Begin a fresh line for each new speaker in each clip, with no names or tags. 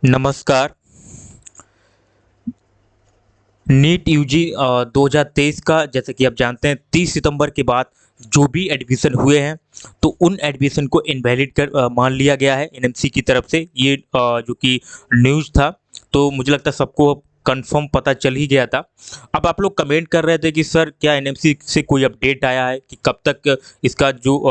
नमस्कार। NEET UG 2023 का जैसे कि आप जानते हैं 30 सितंबर के बाद जो भी एडमिशन हुए हैं तो उन एडमिशन को इनवैलिड कर मान लिया गया है एनएमसी की तरफ से। ये जो कि न्यूज़ था तो मुझे लगता है सबको कंफर्म पता चल ही गया था। अब आप लोग कमेंट कर रहे थे कि सर क्या एनएमसी से कोई अपडेट आया है कि कब तक इसका जो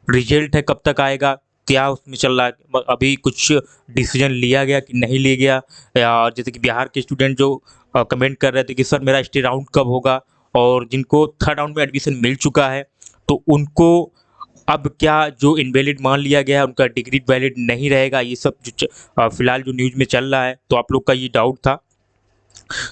रिजल्ट है कब तक आएगा, क्या उसमें चल रहा है, अभी कुछ डिसीजन लिया गया कि नहीं लिया गया। या जैसे कि बिहार के स्टूडेंट जो कमेंट कर रहे थे कि सर मेरा स्टे राउंड कब होगा, और जिनको थर्ड राउंड में एडमिशन मिल चुका है तो उनको अब क्या जो इनवैलिड मान लिया गया है उनका डिग्री वैलिड नहीं रहेगा। ये सब जो फिलहाल जो न्यूज़ में चल रहा है तो आप लोग का ये डाउट था।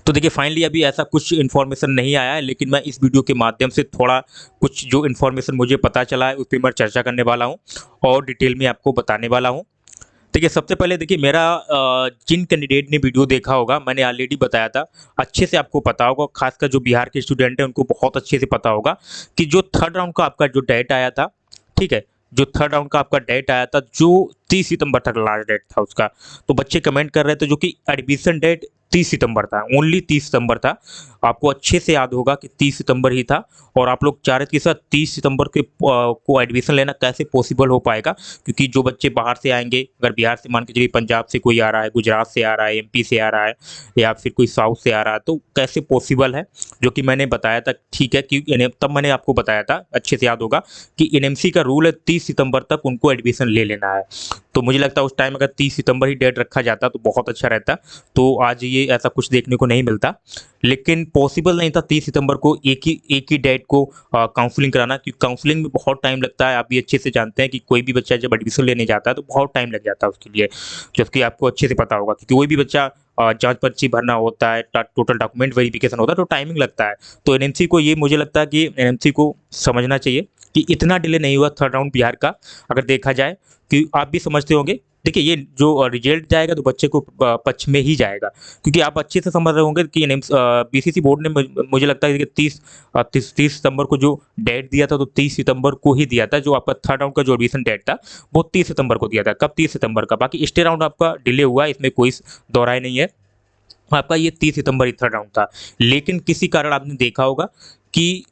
तो देखिए फाइनली अभी ऐसा कुछ इन्फॉर्मेशन नहीं आया है, लेकिन मैं इस वीडियो के माध्यम से थोड़ा कुछ जो इन्फॉर्मेशन मुझे पता चला है उस पर मैं चर्चा करने वाला हूँ और डिटेल में आपको बताने वाला हूँ। देखिए सबसे पहले देखिए मेरा जिन कैंडिडेट ने वीडियो देखा होगा मैंने ऑलरेडी बताया था, अच्छे से आपको पता होगा, खासकर जो बिहार के स्टूडेंट हैं उनको बहुत अच्छे से पता होगा कि जो थर्ड राउंड का आपका जो डेट आया था, ठीक है, जो थर्ड राउंड का आपका डेट आया था जो 30 सितंबर तक लास्ट डेट था उसका, तो बच्चे कमेंट कर रहे थे जो कि एडमिशन डेट 30 सितंबर था, ओनली 30 सितंबर था। आपको अच्छे से याद होगा कि 30 सितंबर ही था और आप लोग चाह रहे थे कि सर 30 सितंबर के को एडमिशन लेना कैसे पॉसिबल हो पाएगा, क्योंकि जो बच्चे बाहर से आएंगे, अगर बिहार से मान के चलिए पंजाब से कोई आ रहा है, गुजरात से आ रहा है, एमपी से आ रहा है या फिर कोई साउथ से आ रहा है तो कैसे पॉसिबल है, जो कि मैंने बताया था। ठीक है, क्योंकि तब मैंने आपको बताया था, अच्छे से याद होगा कि एनएमसी का रूल है 30 सितंबर तक उनको एडमिशन ले लेना है। तो मुझे लगता है उस टाइम अगर 30 सितंबर ही डेट रखा जाता तो बहुत अच्छा रहता। तो आज ये ऐसा कुछ देखने को नहीं मिलता, लेकिन पॉसिबल नहीं था 30 सितंबर को एक ही डेट को काउंसलिंग कराना, क्योंकि काउंसलिंग में बहुत टाइम लगता है। आप भी अच्छे से जानते हैं कि कोई भी बच्चा जब एडमिशन लेने जाता है तो बहुत टाइम लग जाता है उसके लिए, जबकि आपको अच्छे से पता होगा कि कोई भी बच्चा जांच पर्ची भरना होता है, टोटल डॉक्यूमेंट वेरिफिकेशन होता है तो टाइमिंग लगता है। तो एनएमसी को ये मुझे लगता है कि एनएमसी को समझना चाहिए कि इतना डिले नहीं हुआ थर्ड राउंड बिहार का, अगर देखा जाए कि आप भी समझते होंगे। देखिए ये जो रिजल्ट जाएगा तो बच्चे को पक्ष में ही जाएगा, क्योंकि आप अच्छे से समझ रहे होंगे कि बीसीसी बोर्ड ने मुझे लगता है कि 30 सितंबर को जो डेट दिया था तो 30 सितंबर को ही दिया था। जो आपका थर्ड राउंड का जो एडमिशन डेट था वो 30 सितंबर को दिया था। कब? 30 सितंबर का। बाकी स्टे राउंड आपका डिले हुआ, इसमें कोई दोहराई नहीं है। आपका ये 30 सितंबर ही थर्ड राउंड था, लेकिन किसी कारण आपने देखा होगा कि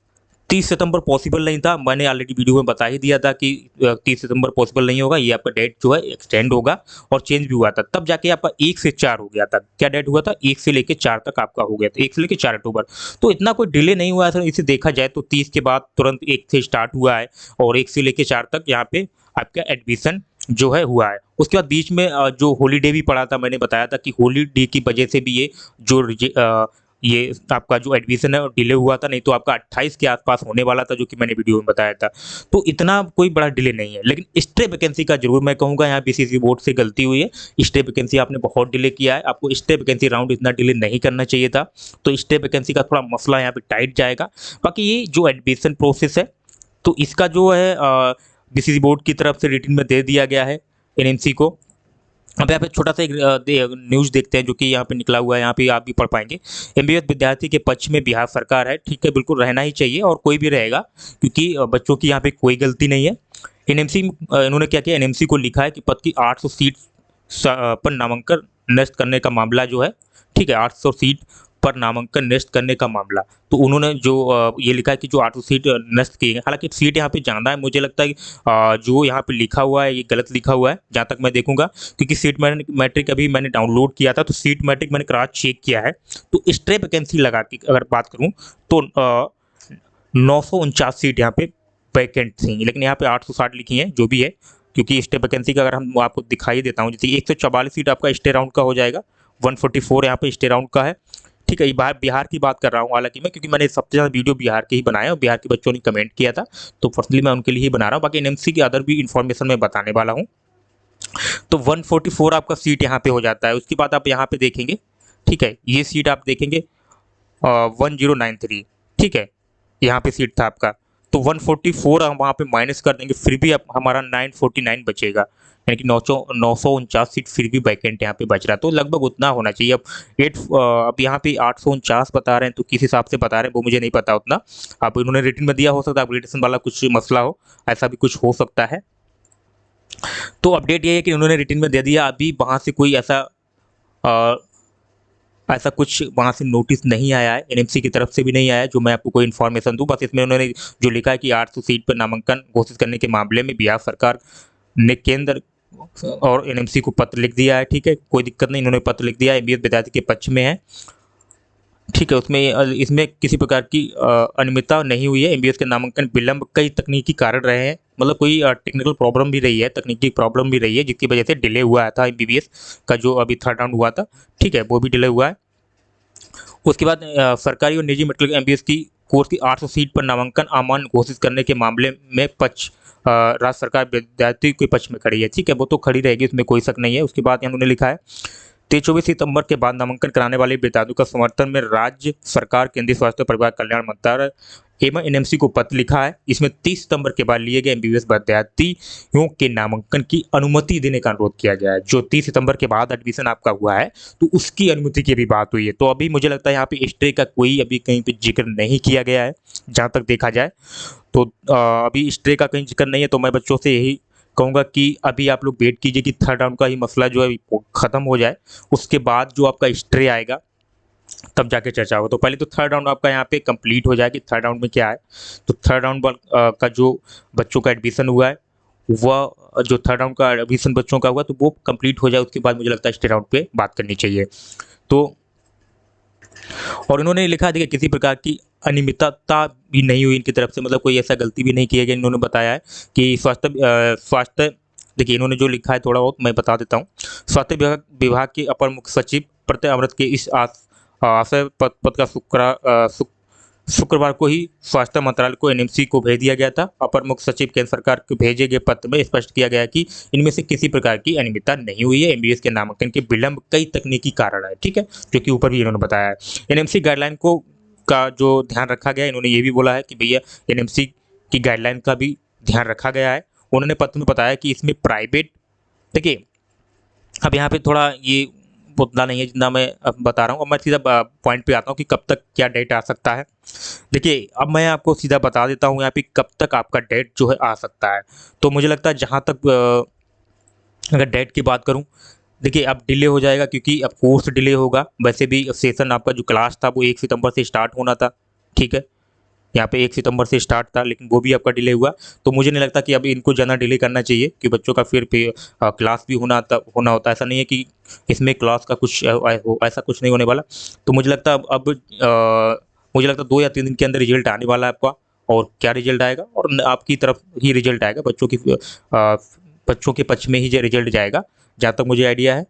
30 सितंबर पॉसिबल नहीं था। मैंने ऑलरेडी वीडियो में बता ही दिया था कि 30 सितंबर पॉसिबल नहीं होगा, ये आपका डेट जो है एक्सटेंड होगा, और चेंज भी हुआ था तब जाके आपका 1 से 4 हो गया था। क्या डेट हुआ था? 1 से लेके 4 तक आपका हो गया था, 1 से लेके 4 अक्टूबर। तो इतना कोई डिले नहीं हुआ है। इसे देखा जाए तो 30 के बाद तुरंत 1 से स्टार्ट हुआ है और 1 से लेके 4 तक यहाँ पे आपका एडमिशन जो है हुआ है। उसके बाद बीच में जो हॉलीडे भी पड़ा था, मैंने बताया था कि हॉलीडे की वजह से भी ये आपका जो एडमिशन है डिले हुआ था, नहीं तो आपका 28 के आसपास होने वाला था, जो कि मैंने वीडियो में बताया था। तो इतना कोई बड़ा डिले नहीं है, लेकिन स्टे वैकेंसी का जरूर मैं कहूँगा यहाँ बीसीसी बोर्ड से गलती हुई है। स्टे वैकेंसी आपने बहुत डिले किया है, आपको स्टे वैकेंसी राउंड इतना डिले नहीं करना चाहिए था। तो स्टे वैकेंसी का थोड़ा मसला यहाँ पे टाइट जाएगा। बाकी ये जो एडमिशन प्रोसेस है तो इसका जो है बीसीसी बोर्ड की तरफ से रिटन में दे दिया गया है एनएमसी को। अब यहाँ पे छोटा सा एक न्यूज़ देखते हैं जो कि यहाँ पे निकला हुआ है, यहाँ पे आप भी पढ़ पाएंगे। एमबीबीएस विद्यार्थी के पक्ष में बिहार सरकार है। ठीक है, बिल्कुल रहना ही चाहिए और कोई भी रहेगा, क्योंकि बच्चों की यहाँ पे कोई गलती नहीं है। एनएमसी इन्होंने क्या किया, एनएमसी को लिखा है कि पद की 800 सीट पर नामांकन नष्ट करने का मामला जो है, ठीक है, 800 सीट पर नामांकन नष्ट करने का मामला। तो उन्होंने जो ये लिखा है कि जो 800 सीट नष्ट की गई, हालांकि सीट यहाँ पे ज़्यादा है, मुझे लगता है कि जो यहाँ पे लिखा हुआ है ये गलत लिखा हुआ है जहाँ तक मैं देखूंगा, क्योंकि सीट मैट्रिक अभी मैंने डाउनलोड किया था तो सीट मैट्रिक मैंने क्रॉस चेक किया है। तो स्ट्रे वैकेंसी लगा के अगर बात करूँ तो 949 सीट यहाँ पे वैकेंट थी, लेकिन यहाँ पे 860 लिखी हैं, जो भी है, क्योंकि स्टे वैकेंसी का अगर हम आपको दिखाई देता हूँ, जैसे 144 सीट आपका स्टे राउंड का हो जाएगा, 144 यहाँ पे स्टे राउंड का है। ठीक है, ये बिहार की बात कर रहा हूँ हालांकि मैं, क्योंकि मैंने सबसे ज़्यादा वीडियो बिहार के ही बनाए और बिहार के बच्चों ने कमेंट किया था, तो पर्सनली मैं उनके लिए ही बना रहा हूँ। बाकी एनएमसी की अदर भी इन्फॉर्मेशन मैं बताने वाला हूँ। तो 144 आपका सीट यहाँ पे हो जाता है। उसके बाद आप यहाँ पे देखेंगे, ठीक है, ये सीट आप देखेंगे 1093, ठीक है, यहाँ पे सीट था आपका, तो 144 हम वहाँ पे माइनस कर देंगे, फिर भी अब हमारा 949 बचेगा, यानी कि 949 सीट फिर भी वैकेंट यहाँ पे बच रहा है। तो लगभग उतना होना चाहिए। अब यहाँ पे 849 बता रहे हैं, तो किस हिसाब से बता रहे हैं वो मुझे नहीं पता उतना। अब इन्होंने रिटन में दिया, हो सकता है अपग्रेडेशन वाला कुछ मसला हो, ऐसा भी कुछ हो सकता है। तो अपडेट ये है कि उन्होंने रिटन में दे दिया, अभी वहाँ से कोई अ, ऐसा कुछ वहाँ से नोटिस नहीं आया है, एनएमसी की तरफ से भी नहीं आया है जो मैं आपको कोई इन्फॉर्मेशन दूँ। बस इसमें उन्होंने जो लिखा है कि 800 सीट पर नामांकन घोषित करने के मामले में बिहार सरकार ने केंद्र और एनएमसी को पत्र लिख दिया है। ठीक है, कोई दिक्कत नहीं, इन्होंने पत्र लिख दिया है, एमबीएस विद्यार्थी के पक्ष में है। ठीक है, उसमें इसमें किसी प्रकार की अनियमितता नहीं हुई है। एमबीएस के नामांकन विलंब कई तकनीकी कारण रहे हैं, मतलब कोई टेक्निकल प्रॉब्लम भी रही है, तकनीकी प्रॉब्लम भी रही है, जिसकी वजह से डिले हुआ था एमबीबीएस का जो अभी थर्ड राउंड हुआ था। ठीक है, वो भी डिले हुआ है। उसके बाद सरकारी और निजी मेडिकल एमबीबीएस की कोर्स की 800 सीट पर नामांकन अमान्य घोषित करने के मामले में राज्य सरकार विद्यार्थी के पक्ष में खड़ी है। ठीक है, वो तो खड़ी रहेगी, उसमें कोई शक नहीं है। उसके बाद उन्होंने लिखा है 23 सितंबर के बाद नामांकन कराने वाले विद्यार्थियों का समर्थन में राज्य सरकार, केंद्रीय स्वास्थ्य परिवार कल्याण मंत्रालय एवं एनएमसी को पत्र लिखा है। इसमें 30 सितंबर के बाद लिए गए एमबीबीएस विद्यार्थियों के नामांकन की अनुमति देने का अनुरोध किया गया है। जो 30 सितंबर के बाद एडमिशन आपका हुआ है तो उसकी अनुमति की भी बात हुई है। तो अभी मुझे लगता है यहाँ पे स्टे का कोई अभी कहीं पे जिक्र नहीं किया गया है, जहाँ तक देखा जाए तो अभी स्टे का कहीं जिक्र नहीं है। तो मैं बच्चों से यही कहूँगा कि अभी आप लोग वेट कीजिए कि थर्ड राउंड का ही मसला जो है वो ख़त्म हो जाए, उसके बाद जो आपका स्टे आएगा तब जाके चर्चा होगा। तो पहले तो थर्ड राउंड आपका यहाँ पे कंप्लीट हो जाए कि थर्ड राउंड में क्या है। तो थर्ड राउंड का जो बच्चों का एडमिशन हुआ है, वह जो थर्ड राउंड का एडमिशन बच्चों का हुआ तो वो कंप्लीट हो जाए, उसके बाद मुझे लगता है स्टे राउंड पे बात करनी चाहिए। तो और इन्होंने लिखा है, देखिए किसी प्रकार की अनियमितता भी नहीं हुई इनकी तरफ से, मतलब कोई ऐसा गलती भी नहीं किया गया। इन्होंने बताया है कि स्वास्थ्य देखिए इन्होंने जो लिखा है थोड़ा बहुत मैं बता देता हूँ। स्वास्थ्य विभाग के अपर मुख्य सचिव प्रत्यय अमृत के इस आशय पद का शुक्रवार को ही स्वास्थ्य मंत्रालय को एनएमसी को भेज दिया गया था। अपर मुख्य सचिव केंद्र सरकार को भेजे गए पत्र में स्पष्ट किया गया कि इनमें से किसी प्रकार की अनियमितता नहीं हुई है। एमबीबीएस के नामांकन के विलंब कई तकनीकी कारण है। ठीक है, जो कि ऊपर भी इन्होंने बताया है। एनएमसी गाइडलाइन का जो ध्यान रखा गया, इन्होंने ये भी बोला है कि भैया एनएमसी की गाइडलाइन का भी ध्यान रखा गया है। उन्होंने पत्र में बताया कि इसमें प्राइवेट, देखिए अब यहाँ पे थोड़ा ये उतना नहीं है जितना मैं अब बता रहा हूँ। अब मैं सीधा पॉइंट पे आता हूँ कि कब तक क्या डेट आ सकता है। देखिए अब मैं आपको सीधा बता देता हूँ यहाँ पे कब तक आपका डेट जो है आ सकता है। तो मुझे लगता है जहाँ तक अगर डेट की बात करूँ, देखिए अब डिले हो जाएगा क्योंकि अब कोर्स डिले होगा। वैसे भी सेशन आपका जो क्लास था वो 1 सितंबर से स्टार्ट होना था। ठीक है, यहाँ पे 1 सितंबर से स्टार्ट था, लेकिन वो भी आपका डिले हुआ। तो मुझे नहीं लगता कि अब इनको ज़्यादा डिले करना चाहिए कि बच्चों का फिर क्लास भी होना होता है। ऐसा नहीं है कि इसमें क्लास का कुछ ऐसा कुछ नहीं होने वाला। तो मुझे लगता है अब मुझे लगता है 2 या 3 दिन के अंदर रिजल्ट आने वाला है आपका। और क्या रिजल्ट आएगा, और आपकी तरफ ही रिजल्ट आएगा, बच्चों के पक्ष में ही रिजल्ट जाएगा, जहाँ तक मुझे आइडिया है।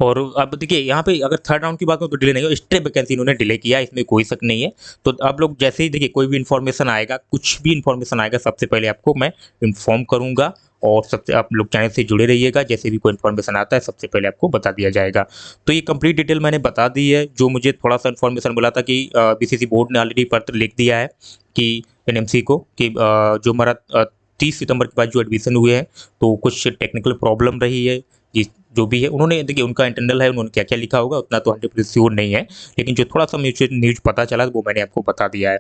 और अब देखिए यहाँ पे अगर थर्ड राउंड की बात करूँ तो डिले नहीं हो, स्टे वैकेंसी इन्होंने डिले किया, इसमें कोई शक नहीं है। तो आप लोग जैसे ही देखिए कोई भी इन्फॉर्मेशन आएगा, कुछ भी इन्फॉर्मेशन आएगा, सबसे पहले आपको मैं इन्फॉर्म करूँगा। और सबसे आप लोग चैनल से जुड़े रहिएगा, जैसे भी कोई इन्फॉर्मेशन आता है सबसे पहले आपको बता दिया जाएगा। तो ये कंप्लीट डिटेल मैंने बता दी है। जो मुझे थोड़ा सा इन्फॉर्मेशन मिला था कि बीसीसी बोर्ड ने ऑलरेडी पत्र लिख दिया है कि एनएमसी को कि जो हमारा 30 सितंबर के बाद जो एडमिशन हुए हैं तो कुछ टेक्निकल प्रॉब्लम रही है। जो भी है उन्होंने, देखिए उनका इंटरनल है, उन्होंने क्या क्या लिखा होगा उतना तो 100% श्योर नहीं है, लेकिन जो थोड़ा सा न्यूज पता चला वो मैंने आपको बता दिया है।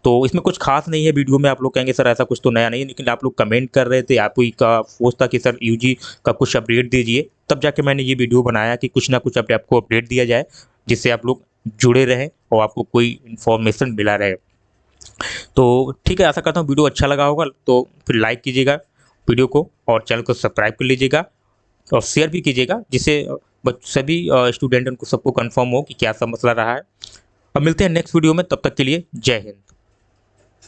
तो इसमें कुछ खास नहीं है वीडियो में। आप लोग कहेंगे सर ऐसा कुछ तो नया नहीं है, लेकिन आप लोग कमेंट कर रहे थे, आपको का फोर्स था कि सर यूजी का कुछ अपडेट दीजिए, तब जाके मैंने ये वीडियो बनाया कि कुछ ना कुछ आपको अपडेट दिया जाए, जिससे आप लोग जुड़े रहें और आपको कोई इन्फॉर्मेशन मिला रहे। तो ठीक है, आशा करता हूँ वीडियो अच्छा लगा होगा। तो फिर लाइक कीजिएगा वीडियो को और चैनल को सब्सक्राइब कर लीजिएगा और शेयर भी कीजिएगा, जिससे सभी स्टूडेंट को सबको कंफर्म हो कि क्या सा मसला रहा है। अब मिलते हैं नेक्स्ट वीडियो में, तब तक के लिए जय हिंद।